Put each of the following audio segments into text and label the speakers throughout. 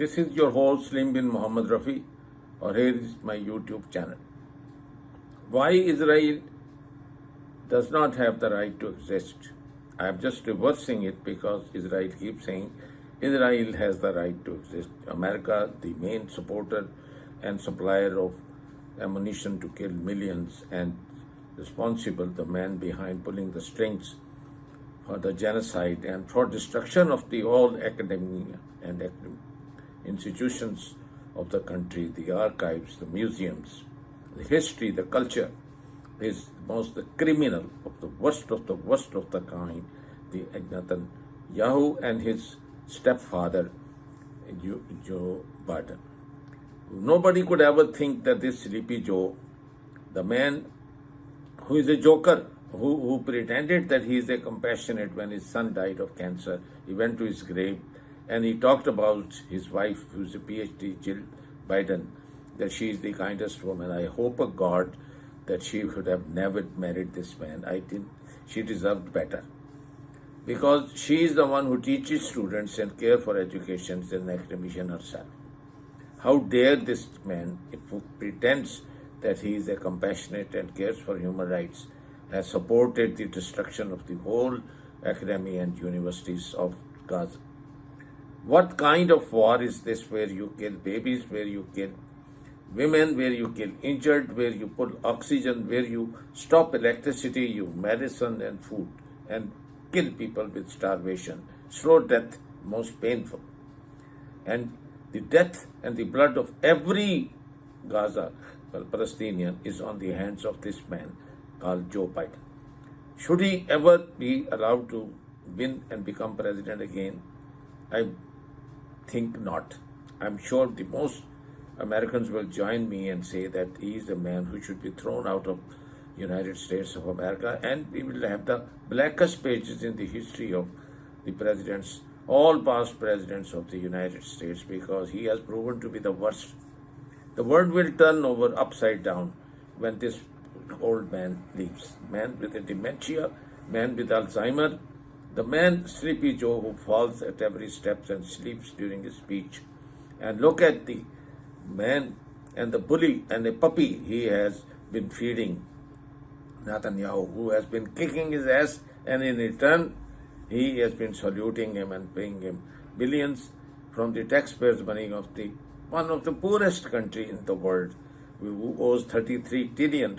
Speaker 1: This is your host Slim bin Muhammad Rafi, or here is my YouTube channel. Why Israel does not have the right to exist? I am just reversing it because Israel keeps saying Israel has the right to exist. America, the main supporter and supplier of ammunition to kill millions and responsible, the man behind pulling the strings for the genocide and for destruction of the whole academia and institutions of the country, the archives, the museums, the history, the culture, is most the criminal of the worst of the worst of the kind, the Netanyahu and his stepfather, Joe Biden. Nobody could ever think that this Sleepy Joe, the man who is a joker, who pretended that he is a compassionate when his son died of cancer, he went to his grave and he talked about his wife, who is a PhD, Jill Biden, that she is the kindest woman. I hope to God that she would have never married this man. I think she deserved better, because she is the one who teaches students and care for education as an academician herself. How dare this man, who pretends that he is a compassionate and cares for human rights, has supported the destruction of the whole academy and universities of Gaza. What kind of war is this, where you kill babies, where you kill women, where you kill injured, where you put oxygen, where you stop electricity, you medicine and food, and kill people with starvation, slow death, most painful. And the death and the blood of every Gaza Palestinian is on the hands of this man called Joe Biden. Should he ever be allowed to win and become president again? I think not. I'm sure the most Americans will join me and say that he is a man who should be thrown out of United States of America, and we will have the blackest pages in the history of the presidents, all past presidents of the United States, because he has proven to be the worst. The world will turn over upside down when this old man leaves. Man with a dementia, man with Alzheimer, the man Sleepy Joe who falls at every step and sleeps during his speech. And look at the man and the bully and the puppy he has been feeding, Netanyahu, who has been kicking his ass, and in return he has been saluting him and paying him billions from the taxpayers' money of the one of the poorest country in the world, who owes $33 trillion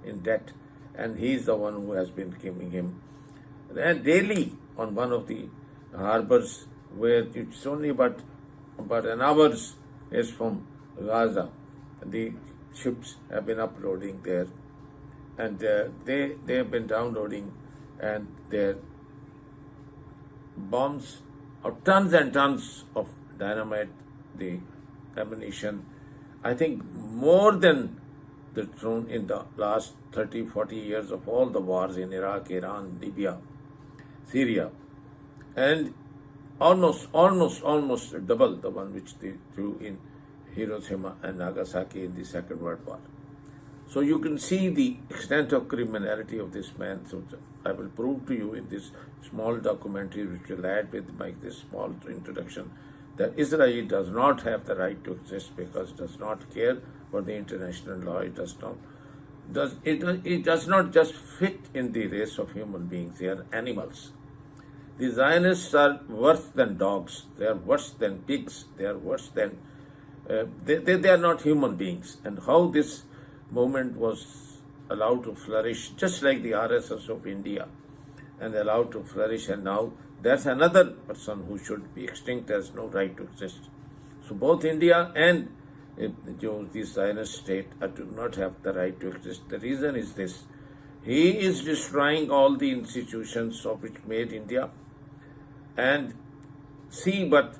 Speaker 1: in debt, and he is the one who has been giving him. And daily on one of the harbors, where it's only about an hour is from Gaza, the ships have been uploading there, and they have been downloading, and their bombs of tons and tons of dynamite, the ammunition, I think more than the thrown in the last 30, 40 years of all the wars in Iraq, Iran, Libya, Syria, and almost double the one which they threw in Hiroshima and Nagasaki in the Second World War. So you can see the extent of criminality of this man. So I will prove to you in this small documentary, which will add with this small introduction, that Israel does not have the right to exist because it does not care for the international law. It does not just fit in the race of human beings. They are animals. The Zionists are worse than dogs. They are worse than pigs. They are worse than they are not human beings. And how this movement was allowed to flourish, just like the RSS of India, and allowed to flourish, and now that's another person who should be extinct, has no right to exist. So both India and the Zionist state do not have the right to exist. The reason is this: he is destroying all the institutions of which made India. And see, but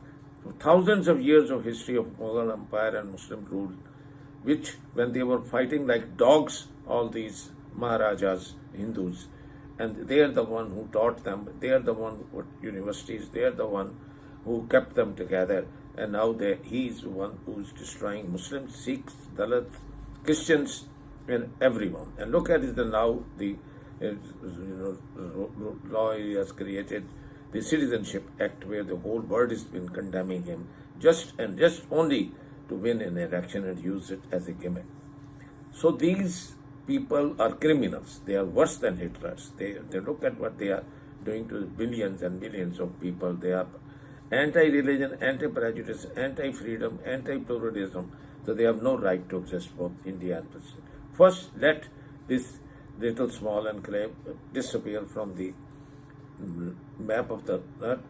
Speaker 1: thousands of years of history of Mughal Empire and Muslim rule, which when they were fighting like dogs, all these Maharajas, Hindus, and they are the one who taught them, they are the one who put universities, they are the one who kept them together, and now he is the one who is destroying Muslims, Sikhs, Dalits, Christians, and everyone. And look at it now, the law he has created, the Citizenship Act, where the whole world has been condemning him, just only to win an election and use it as a gimmick. So these people are criminals. They are worse than Hitlers. They look at what they are doing to billions and millions of people. They are anti-religion, anti-prejudice, anti-freedom, anti-pluralism. So they have no right to exist, both India and Pakistan. First, let this little small enclave disappear from the map of the earth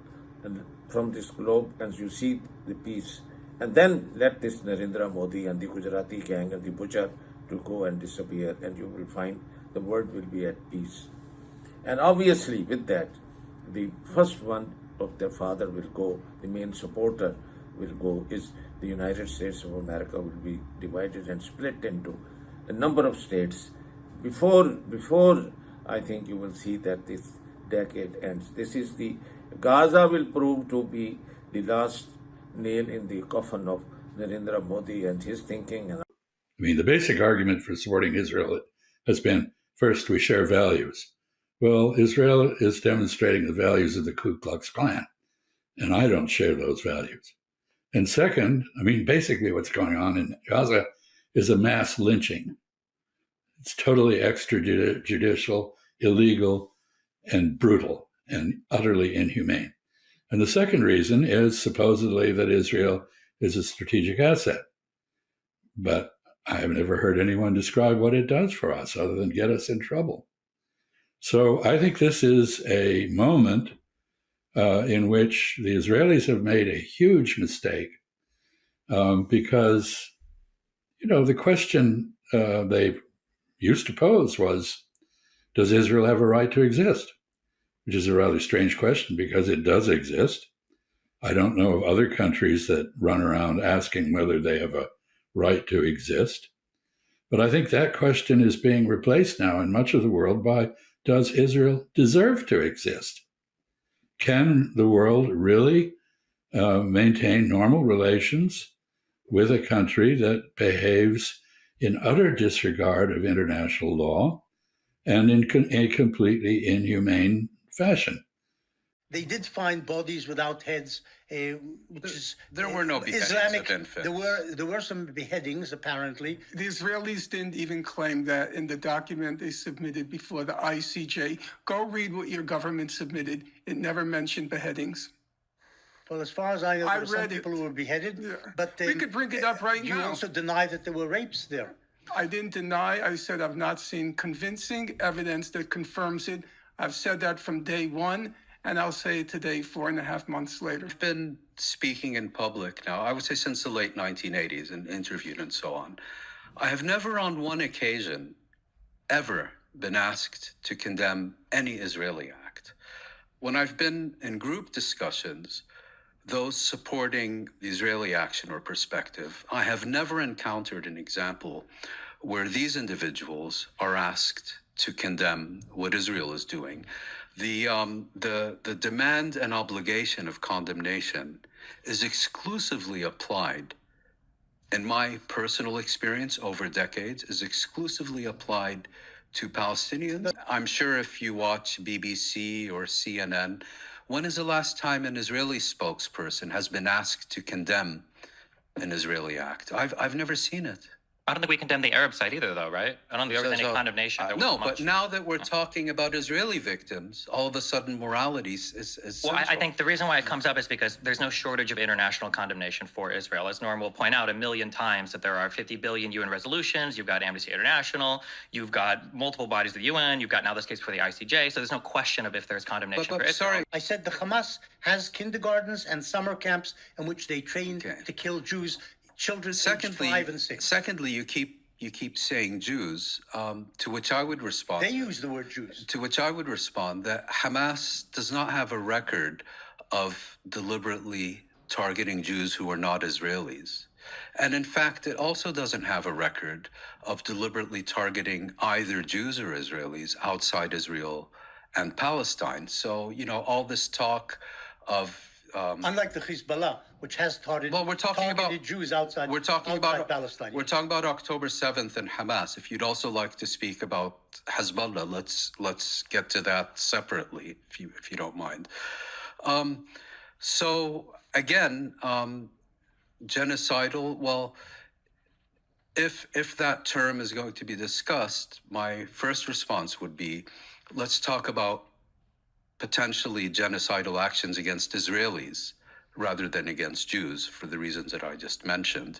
Speaker 1: and from this globe, and you see the peace. And then let this Narendra Modi and the Gujarati gang and the butcher to go and disappear, and you will find the world will be at peace. And obviously, with that, the first one of their father will go, the main supporter will go, is the United States of America will be divided and split into a number of states. Before I think you will see that this decade ends. This is the Gaza will prove to be the last nail in the coffin of Narendra Modi and his thinking. And
Speaker 2: I mean, the basic argument for supporting Israel has been, first, we share values. Well, Israel is demonstrating the values of the Ku Klux Klan, and I don't share those values. And second, I mean, basically what's going on in Gaza is a mass lynching. It's totally extrajudicial, illegal, and brutal, and utterly inhumane. And the second reason is supposedly that Israel is a strategic asset. But I have never heard anyone describe what it does for us other than get us in trouble. So I think this is a moment in which the Israelis have made a huge mistake because, the question they used to pose was, does Israel have a right to exist? Which is a rather strange question because it does exist. I don't know of other countries that run around asking whether they have a right to exist. But I think that question is being replaced now in much of the world by, does Israel deserve to exist? Can the world really maintain normal relations with a country that behaves in utter disregard of international law and in a completely inhumane fashion?
Speaker 3: They did find bodies without heads,
Speaker 4: there were no beheadings
Speaker 3: Islamic.
Speaker 4: of infants.
Speaker 3: There were some beheadings, apparently.
Speaker 5: The Israelis didn't even claim that in the document they submitted before the ICJ. Go read what your government submitted. It never mentioned beheadings.
Speaker 3: Well, as far as I know, there were some
Speaker 5: read
Speaker 3: people
Speaker 5: it.
Speaker 3: who were beheaded.
Speaker 5: Yeah.
Speaker 3: But
Speaker 5: We could bring it up right
Speaker 3: you
Speaker 5: now.
Speaker 3: also deny that there were rapes there.
Speaker 5: I didn't deny. I said I've not seen convincing evidence that confirms it. I've said that from day one, and I'll say it today, 4.5 months later.
Speaker 4: I've been speaking in public now, I would say since the late 1980s, and interviewed and so on. I have never on one occasion ever been asked to condemn any Israeli act. When I've been in group discussions, those supporting the Israeli action or perspective, I have never encountered an example where these individuals are asked to condemn what Israel is doing. The demand and obligation of condemnation is exclusively applied, in my personal experience over decades, is exclusively applied to Palestinians. I'm sure if you watch BBC or CNN, when is the last time an Israeli spokesperson has been asked to condemn an Israeli act? I've never seen it.
Speaker 6: I don't think we condemn the Arab side either, though, right? I don't think there was any condemnation.
Speaker 4: No, but now that we're talking about Israeli victims, all of a sudden morality is
Speaker 6: Well, I think the reason why it comes up is because there's no shortage of international condemnation for Israel. As Norm will point out 1,000,000 times, that there are 50 billion UN resolutions, you've got Amnesty International, you've got multiple bodies of the UN, you've got now this case for the ICJ, so there's no question of if there's condemnation for Israel.
Speaker 4: Sorry.
Speaker 3: I said the Hamas has kindergartens and summer camps in which they train to kill Jews. Children aged 5 and 6.
Speaker 4: Secondly, you keep saying Jews, to which I would respond.
Speaker 3: They use the word Jews.
Speaker 4: To which I would respond that Hamas does not have a record of deliberately targeting Jews who are not Israelis. And in fact, it also doesn't have a record of deliberately targeting either Jews or Israelis outside Israel and Palestine. So, all this talk of
Speaker 3: unlike the Hezbollah, which has targeted Jews outside Palestine.
Speaker 4: We're talking about October 7th and Hamas. If you'd also like to speak about Hezbollah, let's get to that separately, if you don't mind. So again, Genocidal, well, if that term is going to be discussed, my first response would be, let's talk about potentially genocidal actions against Israelis rather than against Jews, for the reasons that I just mentioned.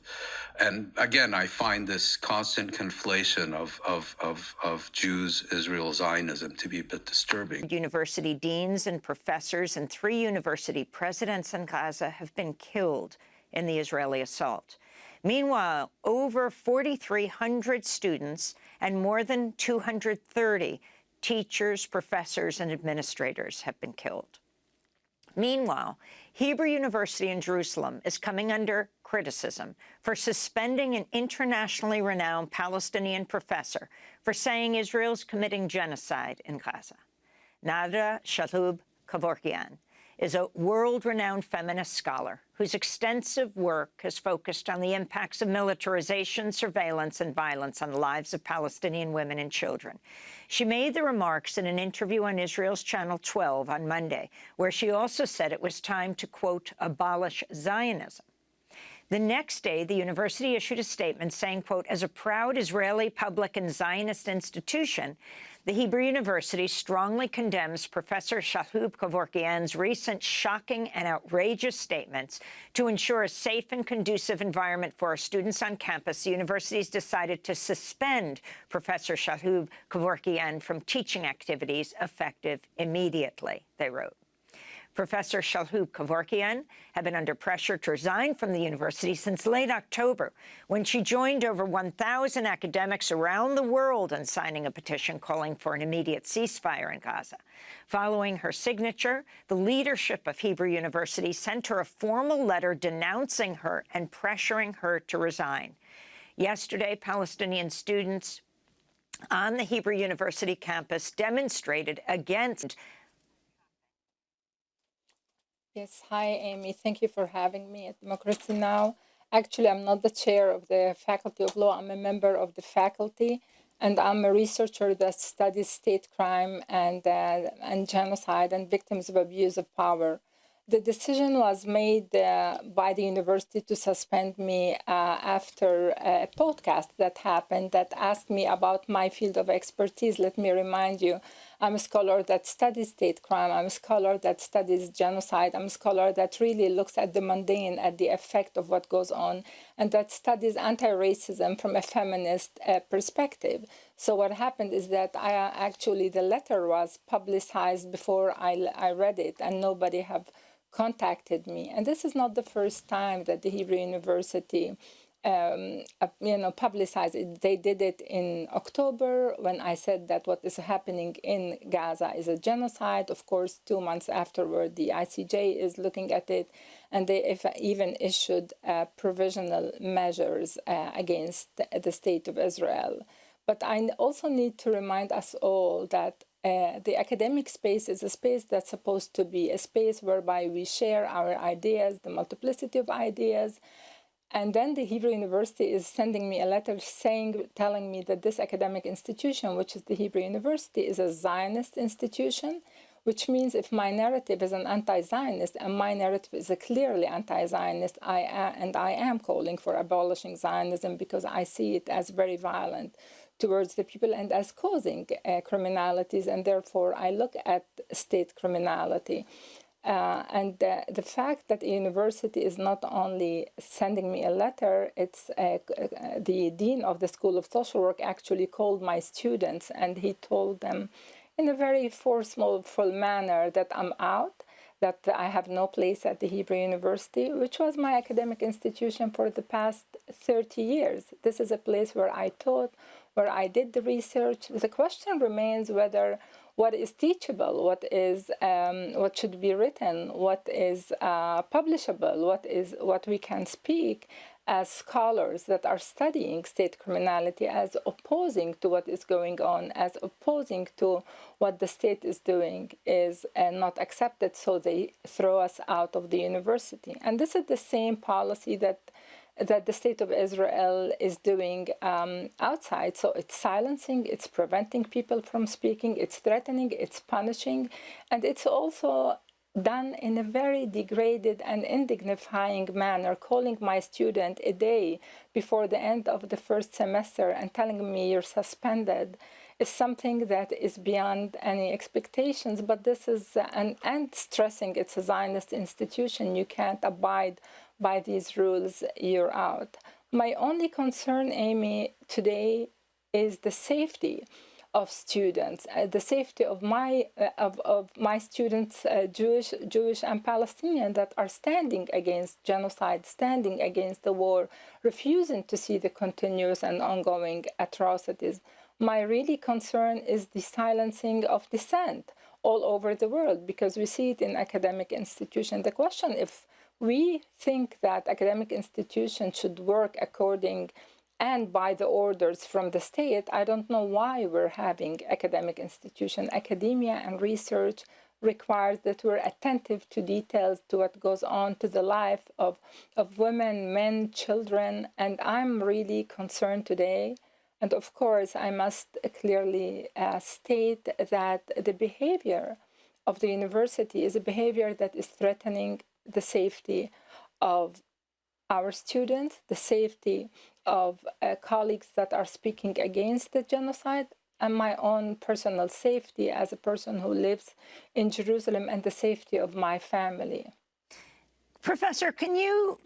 Speaker 4: And again, I find this constant conflation of Jews, Israel, Zionism to be a bit disturbing.
Speaker 7: University deans and professors and 3 university presidents in Gaza have been killed in the Israeli assault. Meanwhile, over 4,300 students and more than 230 teachers, professors, and administrators have been killed. Meanwhile, Hebrew University in Jerusalem is coming under criticism for suspending an internationally renowned Palestinian professor for saying Israel's committing genocide in Gaza. Nada Shalhoub-Kevorkian is a world-renowned feminist scholar whose extensive work has focused on the impacts of militarization, surveillance, and violence on the lives of Palestinian women and children. She made the remarks in an interview on Israel's Channel 12 on Monday, where she also said it was time to, quote, abolish Zionism. The next day, the university issued a statement saying, quote, as a proud Israeli public and Zionist institution, the Hebrew University strongly condemns Professor Shalhoub-Kevorkian's recent shocking and outrageous statements. To ensure a safe and conducive environment for our students on campus, the university has decided to suspend Professor Shalhoub-Kevorkian from teaching activities effective immediately, they wrote. Professor Shalhoub-Kevorkian had been under pressure to resign from the university since late October, when she joined over 1,000 academics around the world in signing a petition calling for an immediate ceasefire in Gaza. Following her signature, the leadership of Hebrew University sent her a formal letter denouncing her and pressuring her to resign. Yesterday, Palestinian students on the Hebrew University campus demonstrated against.
Speaker 8: Yes, hi, Amy. Thank you for having me at Democracy Now! Actually, I'm not the chair of the Faculty of Law. I'm a member of the faculty, and I'm a researcher that studies state crime and genocide and victims of abuse of power. The decision was made by the university to suspend me after a podcast that happened that asked me about my field of expertise. Let me remind you, I'm a scholar that studies state crime. I'm a scholar that studies genocide. I'm a scholar that really looks at the mundane, at the effect of what goes on, and that studies anti-racism from a feminist perspective. So what happened is that the letter was publicized before I read it, and nobody have contacted me. And this is not the first time that the Hebrew University publicized it. They did it in October when I said that what is happening in Gaza is a genocide. Of course, 2 months afterward, the ICJ is looking at it, and they even issued provisional measures against the state of Israel. But I also need to remind us all that the academic space is a space that's supposed to be a space whereby we share our ideas, the multiplicity of ideas. And then the Hebrew University is sending me a letter telling me that this academic institution, which is the Hebrew University, is a Zionist institution, which means if my narrative is an anti-Zionist and my narrative is a clearly anti-Zionist, I am calling for abolishing Zionism because I see it as very violent towards the people and as causing criminalities, and therefore I look at state criminality. And the fact that the university is not only sending me a letter, it's the dean of the School of Social Work actually called my students, and he told them in a very forceful manner that I'm out, that I have no place at the Hebrew University, which was my academic institution for the past 30 years. This is a place where I taught, where I did the research. The question remains whether what is teachable, what should be written, what is publishable, what we can speak as scholars that are studying state criminality as opposing to what is going on, as opposing to what the state is doing is not accepted, so they throw us out of the university. And this is the same policy that the state of Israel is doing outside. So it's silencing, it's preventing people from speaking, it's threatening, it's punishing, and it's also done in a very degraded and indignifying manner, calling my student a day before the end of the first semester and telling me you're suspended, is something that is beyond any expectations. But this is, and stressing it's a Zionist institution, you can't abide by these rules, you're out. My only concern, Amy, today is the safety of students, the safety of my students, Jewish and Palestinian, that are standing against genocide, standing against the war, refusing to see the continuous and ongoing atrocities. My really concern is the silencing of dissent all over the world, because we see it in academic institutions. The question, if we think that academic institutions should work according and by the orders from the state, I don't know why we're having academic institutions. Academia and research requires that we're attentive to details, to what goes on to the life of women, men, children, and I'm really concerned today. And of course, I must clearly state that the behavior of the university is a behavior that is threatening the safety of our students, the safety of colleagues that are speaking against the genocide, and my own personal safety as a person who lives in Jerusalem, and the safety of my family.
Speaker 7: Professor, can you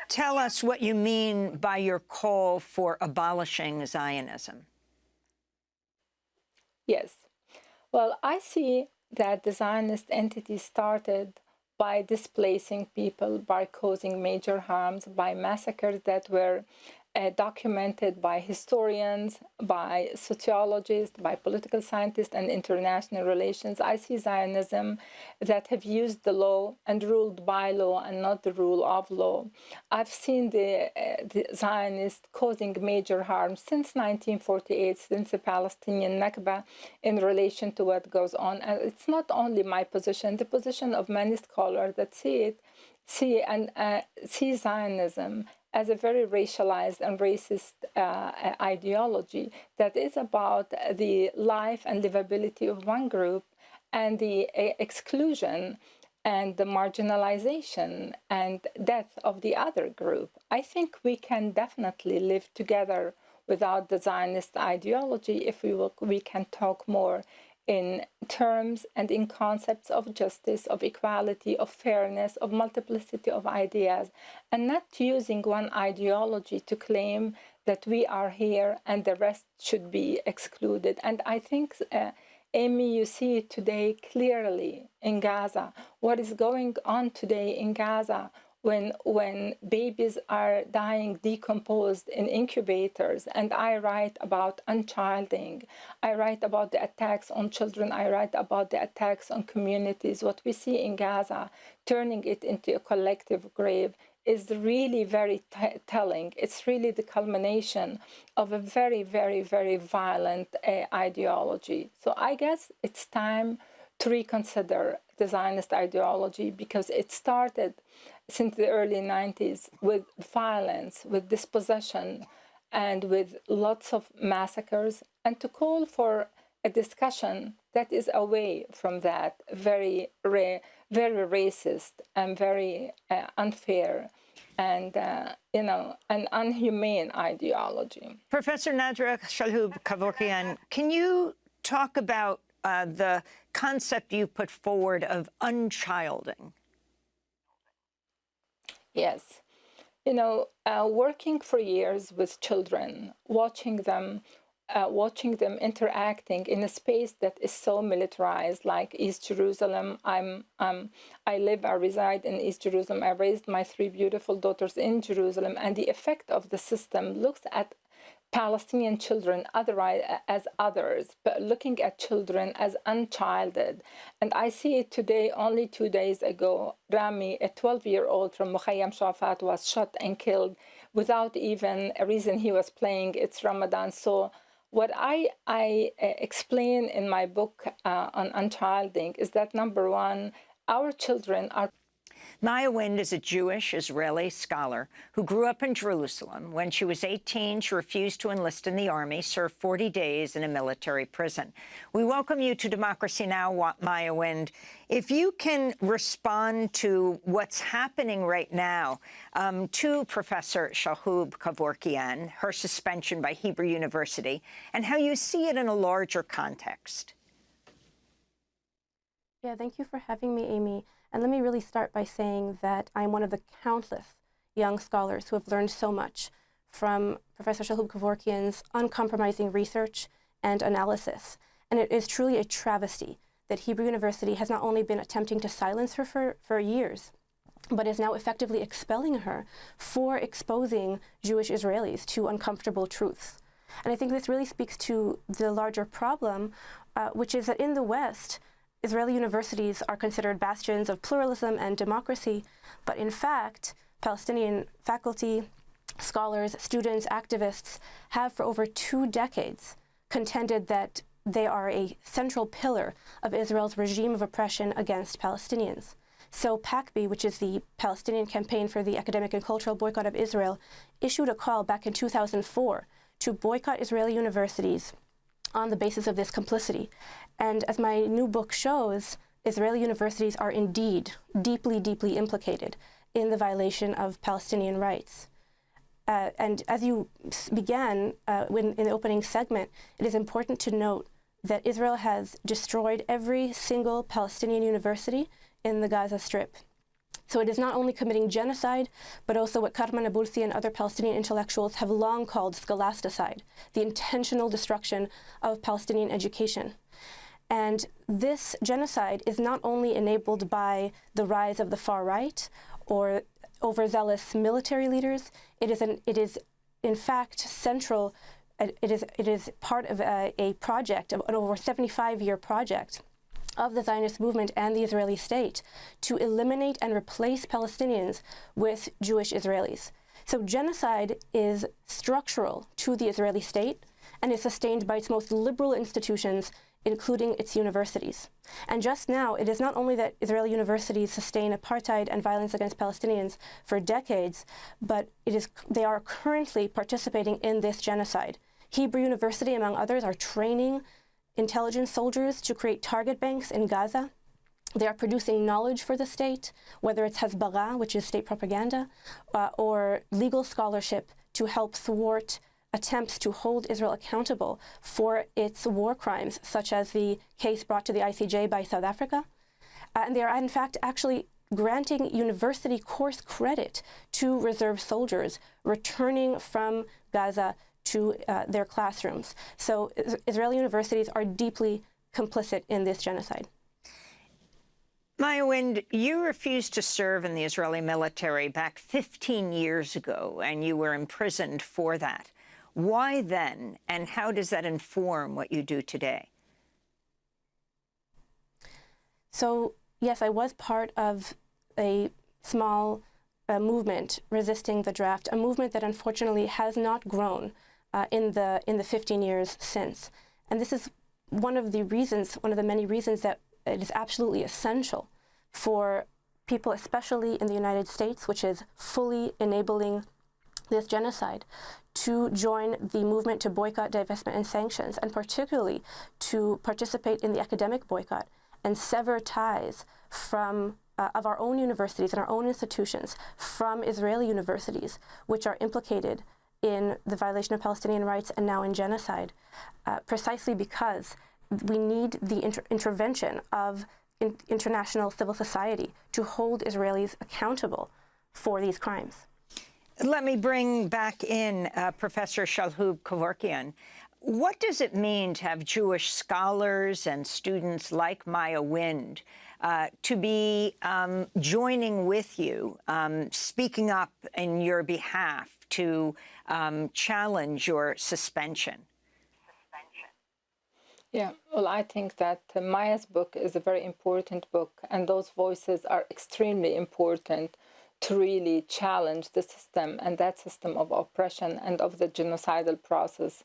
Speaker 7: tell us what you mean by your call for abolishing Zionism?
Speaker 8: Yes. Well, I see that the Zionist entity started by displacing people, by causing major harms, by massacres that were documented by historians, by sociologists, by political scientists, and international relations. I see Zionism that have used the law and ruled by law and not the rule of law. I've seen the Zionists causing major harm since 1948, since the Palestinian Nakba, in relation to what goes on. And it's not only my position, the position of many scholars that see Zionism as a very racialized and racist ideology that is about the life and livability of one group and the exclusion and the marginalization and death of the other group. I think we can definitely live together without the Zionist ideology if we can talk more in terms and in concepts of justice, of equality, of fairness, of multiplicity of ideas, and not using one ideology to claim that we are here and the rest should be excluded. And I think, Amy, you see it today clearly in Gaza. What is going on today in Gaza when babies are dying decomposed in incubators, and I write about unchilding, I write about the attacks on children, I write about the attacks on communities. What we see in Gaza, turning it into a collective grave, is really very telling. It's really the culmination of a very, very, very violent ideology. So I guess it's time to reconsider the Zionist ideology, because it started since the early 90s with violence, with dispossession, and with lots of massacres, and to call for a discussion that is away from that very racist and very unfair and an inhumane ideology.
Speaker 7: Professor Nadra Shalhoub-Kevorkian, can you talk about the concept you put forward of unchilding?
Speaker 8: Yes. Working for years with children, watching them interacting in a space that is so militarized, like East Jerusalem. I reside in East Jerusalem. I raised my 3 beautiful daughters in Jerusalem, and the effect of the system looks at Palestinian children as others, but looking at children as unchilded. And I see it today. Only 2 days ago, Rami, a 12-year-old from Mukhayyam Shafat, was shot and killed without even a reason. He was playing It's Ramadan. So what I explain in my book on unchilding is that, number one, our children are...
Speaker 7: Maya Wind is a Jewish Israeli scholar who grew up in Jerusalem. When she was 18, she refused to enlist in the army, served 40 days in a military prison. We welcome you to Democracy Now!, Maya Wind. If you can respond to what's happening right now to Professor Shalhoub Kevorkian, her suspension by Hebrew University, and how you see it in a larger context.
Speaker 9: Yeah, thank you for having me, Amy. And let me really start by saying that I'm one of the countless young scholars who have learned so much from Professor Shalhoub Kevorkian's uncompromising research and analysis. And it is truly a travesty that Hebrew University has not only been attempting to silence her for years, but is now effectively expelling her for exposing Jewish Israelis to uncomfortable truths. And I think this really speaks to the larger problem, which is that in the West, Israeli universities are considered bastions of pluralism and democracy, but in fact, Palestinian faculty, scholars, students, activists have for over 2 decades contended that they are a central pillar of Israel's regime of oppression against Palestinians. So PACB, which is the Palestinian Campaign for the Academic and Cultural Boycott of Israel, issued a call back in 2004 to boycott Israeli universities on the basis of this complicity. And as my new book shows, Israeli universities are indeed deeply, deeply implicated in the violation of Palestinian rights. And as you began in the opening segment, it is important to note that Israel has destroyed every single Palestinian university in the Gaza Strip. So it is not only committing genocide, but also what Karma Nabulsi and other Palestinian intellectuals have long called scholasticide, the intentional destruction of Palestinian education. And this genocide is not only enabled by the rise of the far right or overzealous military leaders, it is in fact central, it is part of a project, of an over 75-year project of the Zionist movement and the Israeli state to eliminate and replace Palestinians with Jewish Israelis. So genocide is structural to the Israeli state and is sustained by its most liberal institutions, including its universities. And just now, it is not only that Israeli universities sustain apartheid and violence against Palestinians for decades, but they are currently participating in this genocide. Hebrew University, among others, are training intelligence soldiers to create target banks in Gaza. They are producing knowledge for the state, whether it's Hezbollah, which is state propaganda, or legal scholarship to help thwart attempts to hold Israel accountable for its war crimes, such as the case brought to the ICJ by South Africa. And they are, in fact, actually granting university course credit to reserve soldiers returning from Gaza to their classrooms. So Israeli universities are deeply complicit in this genocide.
Speaker 7: Maya Wind, you refused to serve in the Israeli military back 15 years ago, and you were imprisoned for that. Why then, and how does that inform what you do today?
Speaker 9: So, yes, I was part of a small movement resisting the draft, a movement that unfortunately has not grown in the 15 years since. And this is one of the many reasons that it is absolutely essential for people, especially in the United States, which is fully enabling this genocide, to join the movement to boycott, divestment, and sanctions, and particularly to participate in the academic boycott and sever ties from of our own universities and our own institutions from Israeli universities, which are implicated in the violation of Palestinian rights and now in genocide, precisely because we need the intervention of international civil society to hold Israelis accountable for these crimes.
Speaker 7: Let me bring back in Professor Shalhoub Kevorkian. What does it mean to have Jewish scholars and students like Maya Wind to be joining with you, speaking up in your behalf to challenge your suspension?
Speaker 8: Yeah, well, I think that Maya's book is a very important book, and those voices are extremely important to really challenge the system and that system of oppression and of the genocidal process.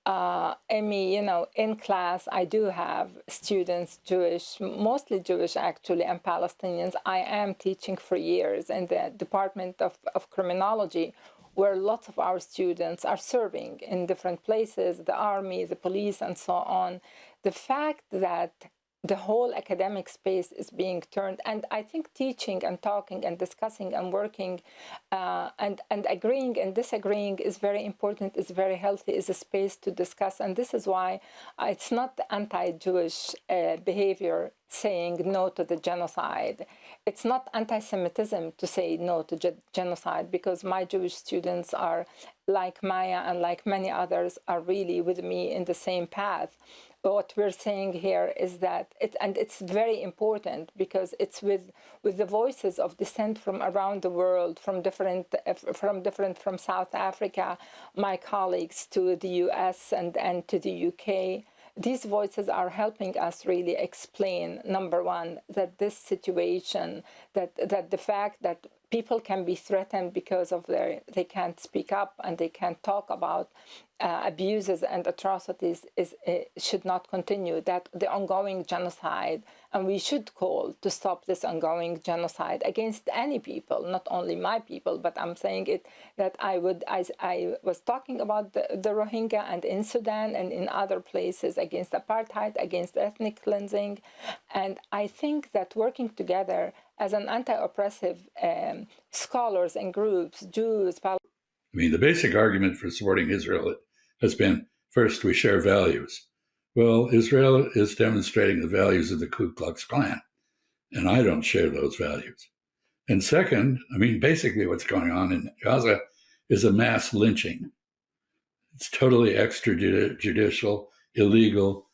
Speaker 8: Amy, in class, I do have students, Jewish, mostly Jewish actually, and Palestinians. I am teaching for years in the Department of Criminology, where lots of our students are serving in different places, the army, the police, and so on. The fact that the whole academic space is being turned, and I think teaching and talking and discussing and working and agreeing and disagreeing is very important, is very healthy, is a space to discuss. And this is why it's not anti-Jewish behavior saying no to the genocide. It's not anti-Semitism to say no to genocide, because my Jewish students are, like Maya and like many others, are really with me in the same path. What we're saying here is that it's very important, because it's with the voices of dissent from around the world, from South Africa, my colleagues, to the US and to the UK. These voices are helping us really explain, number one, that this situation, that the fact that people can be threatened because of they can't speak up and they can't talk about abuses and atrocities should not continue, that the ongoing genocide, and we should call to stop this ongoing genocide against any people, not only my people, but I'm saying it, that I was talking about the Rohingya, and in Sudan and in other places, against apartheid, against ethnic cleansing. And I think that working together as an anti-oppressive scholars and groups, Jews,
Speaker 2: the basic argument for supporting Israel has been, first, we share values. Well, Israel is demonstrating the values of the Ku Klux Klan, and I don't share those values. And second, basically what's going on in Gaza is a mass lynching. It's totally extrajudicial, illegal,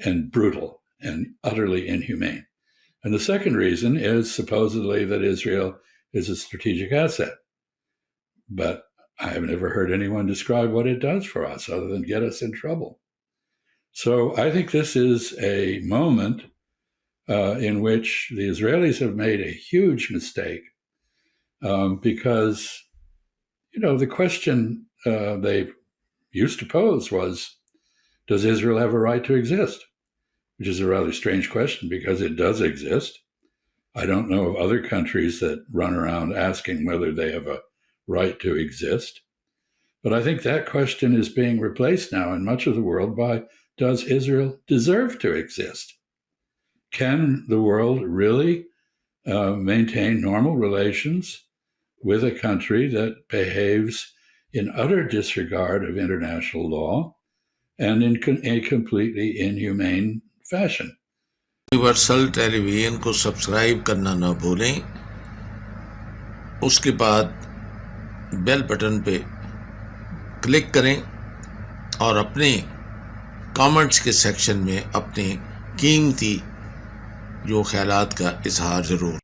Speaker 2: and brutal, and utterly inhumane. And the second reason is supposedly that Israel is a strategic asset. But I have never heard anyone describe what it does for us other than get us in trouble. So I think this is a moment in which the Israelis have made a huge mistake because, the question they used to pose was, does Israel have a right to exist? Which is a rather strange question, because it does exist. I don't know of other countries that run around asking whether they have a right to exist. But I think that question is being replaced now in much of the world by, does Israel deserve to exist? Can the world really maintain normal relations with a country that behaves in utter disregard of international law and in a completely inhumane fashion?
Speaker 1: Universal television को subscribe करना ना भूलें, उसके बाद bell button पे click करें और अपने कमेंट्स के सेक्शन में अपने कीमती जो ख्यालात का इजहार ज़रूर